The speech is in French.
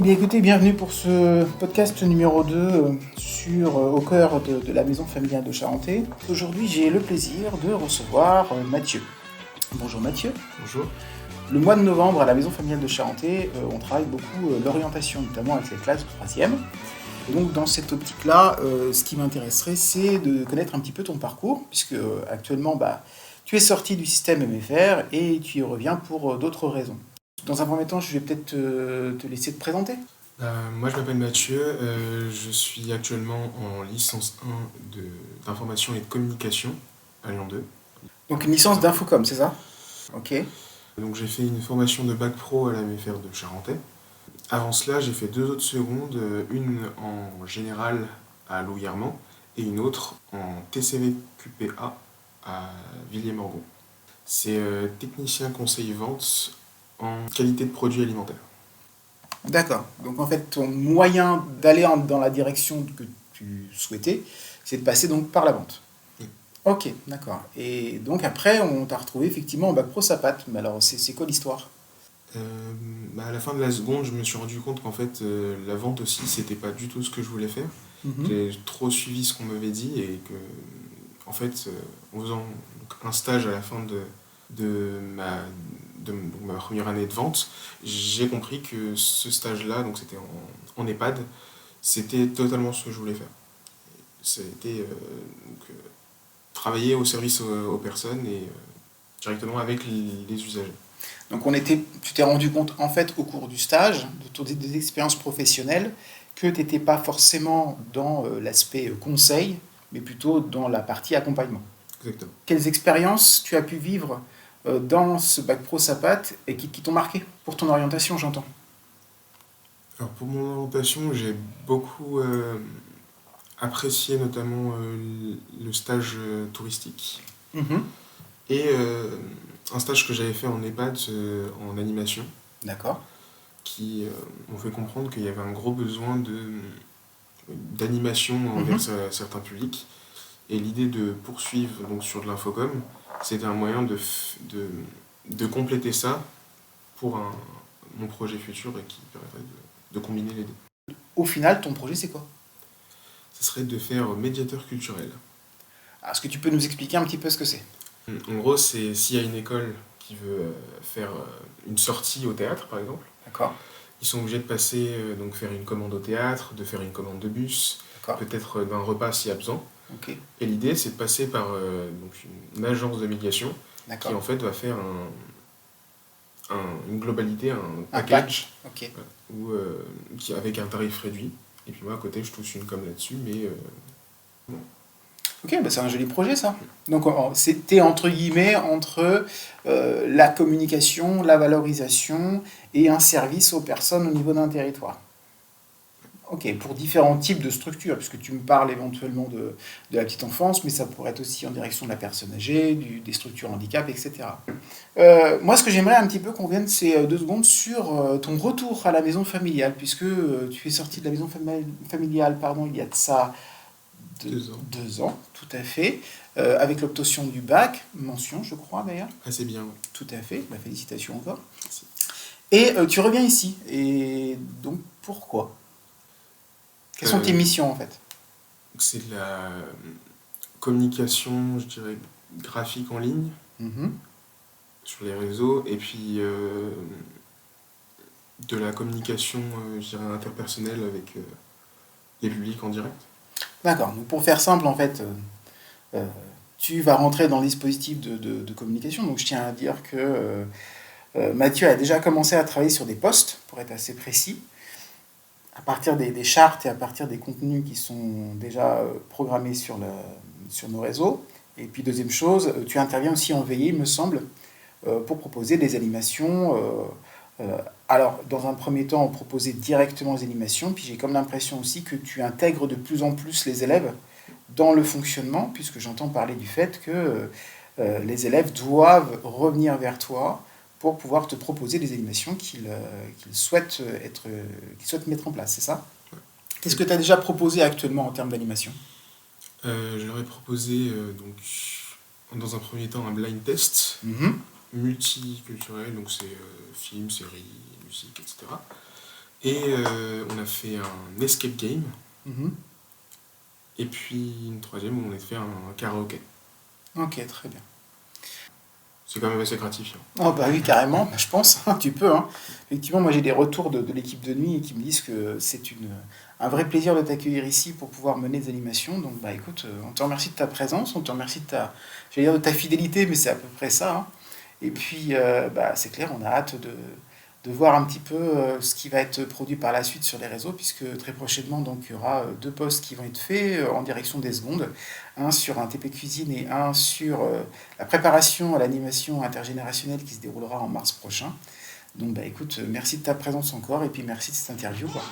Eh bien écoutez, bienvenue pour ce podcast numéro 2 au cœur de la maison familiale de Charentais. Aujourd'hui, j'ai le plaisir de recevoir Mathieu. Bonjour Mathieu. Bonjour. Le mois de novembre, à la maison familiale de Charentais, on travaille beaucoup l'orientation, notamment avec les classes de 3e. Et donc dans cette optique-là, ce qui m'intéresserait, c'est de connaître un petit peu ton parcours, puisque actuellement, tu es sorti du système MFR et tu y reviens pour d'autres raisons. Dans un premier temps, je vais peut-être te laisser te présenter. Moi, je m'appelle Mathieu. Je suis actuellement en licence 1 d'information et de communication à Lyon 2. Donc une licence d'infocom, c'est ça ? Ok. Donc, j'ai fait une formation de bac pro à la MFR de Charentais. Avant cela, j'ai fait 2 autres secondes, une en général à Louis-Hermant et une autre en TCV QPA à Villiers-Morgon. C'est technicien conseil vente en qualité de produits alimentaires. D'accord. Donc en fait, ton moyen d'aller dans la direction que tu souhaitais, c'est de passer donc par la vente. Oui. Ok, d'accord. Et donc après, on t'a retrouvé effectivement en bac pro SAPAT. Mais alors, c'est quoi l'histoire ? À la fin de la seconde, je me suis rendu compte qu'en fait, la vente aussi, c'était pas du tout ce que je voulais faire. J'ai trop suivi ce qu'on m'avait dit et que, en fait, en faisant un stage à la fin de ma première année de vente, j'ai compris que ce stage-là, donc c'était en EHPAD, c'était totalement ce que je voulais faire. C'était travailler au service aux personnes et directement avec les usagers. Donc tu t'es rendu compte en fait au cours du stage, des expériences professionnelles, que tu n'étais pas forcément dans l'aspect conseil, mais plutôt dans la partie accompagnement. Exactement. Quelles expériences tu as pu vivre dans ce bac pro SAPAT et qui t'ont marqué pour ton orientation, j'entends. Alors pour mon orientation, j'ai beaucoup apprécié notamment le stage touristique et un stage que j'avais fait en EHPAD en animation. D'accord. Qui m'ont fait comprendre qu'il y avait un gros besoin d'animation envers certains publics. Et l'idée de poursuivre donc, sur de l'infocom, c'était un moyen de compléter ça pour mon projet futur et qui permettrait de combiner les deux. Au final, ton projet, c'est quoi ? Ce serait de faire médiateur culturel. Alors, est-ce que tu peux nous expliquer un petit peu ce que c'est ? En gros, c'est s'il y a une école qui veut faire une sortie au théâtre, par exemple, D'accord. ils sont obligés de passer, donc faire une commande au théâtre, de faire une commande de bus, peut-être d'un repas s'il y a besoin. Okay. Et l'idée, c'est de passer par donc une agence de médiation qui, en fait, va faire une globalité, un package, okay. Avec un tarif réduit. Et puis moi, à côté, je touche une com là-dessus, mais... bon. Ok, c'est un joli projet ça. Donc c'était entre guillemets entre la communication, la valorisation et un service aux personnes au niveau d'un territoire. Ok, pour différents types de structures, puisque tu me parles éventuellement de la petite enfance, mais ça pourrait être aussi en direction de la personne âgée, des structures handicap, etc. Moi, ce que j'aimerais un petit peu qu'on vienne, c'est 2 secondes sur ton retour à la maison familiale, puisque tu es sorti de la maison familiale, il y a de ça 2 ans, tout à fait, avec l'obtention du bac, mention, je crois d'ailleurs. Assez bien. Tout à fait, félicitations encore. Merci. Et tu reviens ici, et donc pourquoi ? Quelles sont tes missions en fait ? C'est de la communication, je dirais, graphique en ligne, sur les réseaux, et puis de la communication, je dirais, interpersonnelle avec les publics en direct. D'accord, donc pour faire simple en fait, tu vas rentrer dans le dispositif de communication, donc je tiens à dire que Mathieu a déjà commencé à travailler sur des posts, pour être assez précis, à partir des chartes et à partir des contenus qui sont déjà programmés sur nos réseaux. Et puis deuxième chose, tu interviens aussi en veillée, il me semble, pour proposer des animations. Alors, dans un premier temps, on proposait directement les animations, puis j'ai comme l'impression aussi que tu intègres de plus en plus les élèves dans le fonctionnement, puisque j'entends parler du fait que les élèves doivent revenir vers toi pour pouvoir te proposer des animations qu'ils souhaitent mettre en place, c'est ça ? Qu'est-ce que tu as déjà proposé actuellement en termes d'animation ? Je leur ai proposé, dans un premier temps, un blind test multiculturel, donc c'est films, séries, musique, etc. Et on a fait un escape game. Mhm. Et puis une troisième où on a fait un karaoké. Ok, très bien. C'est quand même assez gratifiant. Oh bah oui, carrément, bah, je pense, hein, tu peux, hein. Effectivement, moi j'ai des retours de l'équipe de nuit qui me disent que c'est un vrai plaisir de t'accueillir ici pour pouvoir mener des animations. Donc bah écoute, on te remercie de ta présence, on te remercie de j'allais dire de ta fidélité, mais c'est à peu près ça, hein. Et puis bah, c'est clair, on a hâte de voir un petit peu ce qui va être produit par la suite sur les réseaux, puisque très prochainement, donc, il y aura deux posts qui vont être faits en direction des secondes, un sur un TP Cuisine et un sur la préparation à l'animation intergénérationnelle qui se déroulera en mars prochain. Donc bah écoute, merci de ta présence encore et puis merci de cette interview, quoi.